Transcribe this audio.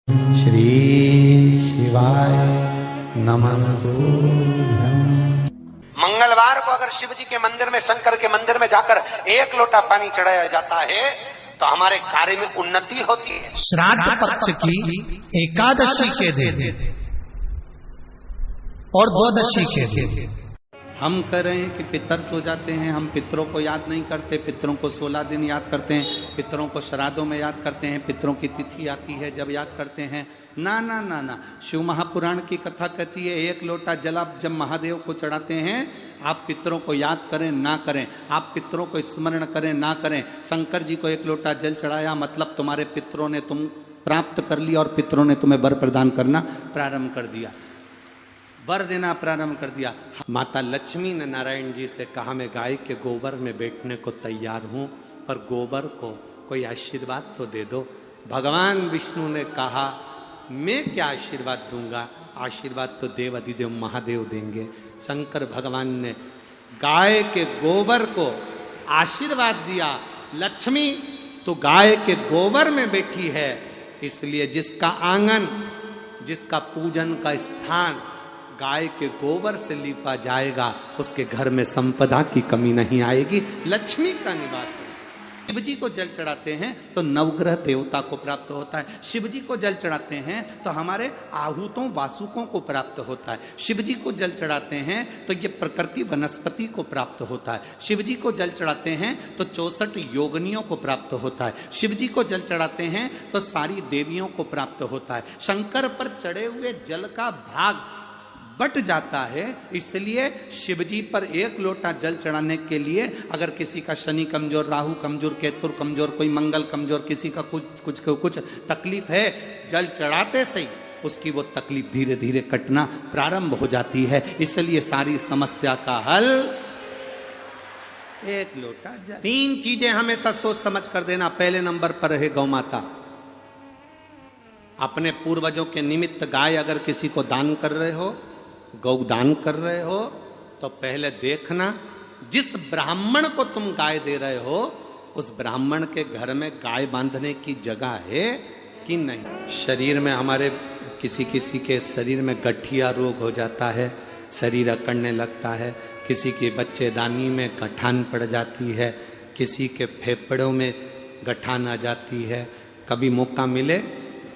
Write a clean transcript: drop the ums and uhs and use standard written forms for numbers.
श्री शिवाय नमस्तुभ्यं। मंगलवार को अगर शिव जी के मंदिर में, शंकर के मंदिर में जाकर एक लोटा पानी चढ़ाया जाता है तो हमारे कार्य में उन्नति होती है। श्राद्ध पक्ष की एकादशी के दिन और द्वादशी के दिन हम कह रहे हैं कि पितर सो जाते हैं, हम पितरों को याद नहीं करते, पितरों को 16 दिन याद करते हैं, पितरों को श्राद्धों में याद करते हैं, पितरों की तिथि आती है जब याद करते हैं। ना ना ना ना, शिव महापुराण की कथा कहती है एक लोटा जल आप जब महादेव को चढ़ाते हैं, आप पितरों को याद करें ना करें, आप पितरों को स्मरण करें ना करें, शंकर जी को एक लोटा जल चढ़ाया मतलब तुम्हारे पितरों ने तुम प्राप्त कर लिया और पितरों ने तुम्हें वर प्रदान करना प्रारंभ कर दिया, वर देना प्रारंभ कर दिया। माता लक्ष्मी ने नारायण जी से कहा मैं गाय के गोबर में बैठने को तैयार हूं, पर गोबर को कोई आशीर्वाद तो दे दो। भगवान विष्णु ने कहा मैं क्या आशीर्वाद दूंगा, आशीर्वाद तो देव अधिदेव महादेव देंगे। शंकर भगवान ने गाय के गोबर को आशीर्वाद दिया। लक्ष्मी तो गाय के गोबर में बैठी है, इसलिए जिसका आंगन, जिसका पूजन का स्थान गाय के गोबर से लीपा जाएगा उसके घर में संपदा की कमी नहीं आएगी, लक्ष्मी का निवास है। शिव जी को जल चढ़ाते हैं तो नवग्रह देवता को प्राप्त होता है। शिव जी को जल चढ़ाते हैं तो हमारे आहूतों वासुकों को प्राप्त होता है। शिव जी को जल चढ़ाते हैं तो ये प्रकृति वनस्पति को प्राप्त होता है। शिव जी को जल चढ़ाते हैं तो 64 योगनियों को प्राप्त होता है। शिव जी को जल चढ़ाते हैं तो सारी देवियों को प्राप्त होता है। शंकर पर चढ़े हुए जल का भाग बट जाता है, इसलिए शिव जी पर एक लोटा जल चढ़ाने के लिए अगर किसी का शनि कमजोर, राहु कमजोर, केतु कमजोर, कोई मंगल कमजोर, किसी का कुछ तकलीफ है, जल चढ़ाते से उसकी वो तकलीफ धीरे धीरे कटना प्रारंभ हो जाती है। इसलिए सारी समस्या का हल एक लोटा जल। 3 चीजें हमेशा सोच समझ कर देना। पहले नंबर पर है गौ माता। अपने पूर्वजों के निमित्त गाय अगर किसी को दान कर रहे हो, गौदान कर रहे हो, तो पहले देखना जिस ब्राह्मण को तुम गाय दे रहे हो उस ब्राह्मण के घर में गाय बांधने की जगह है कि नहीं। शरीर में हमारे किसी के शरीर में गठिया रोग हो जाता है, शरीर अकड़ने लगता है, किसी के बच्चेदानी में गठान पड़ जाती है, किसी के फेफड़ों में गठान आ जाती है। कभी मौका मिले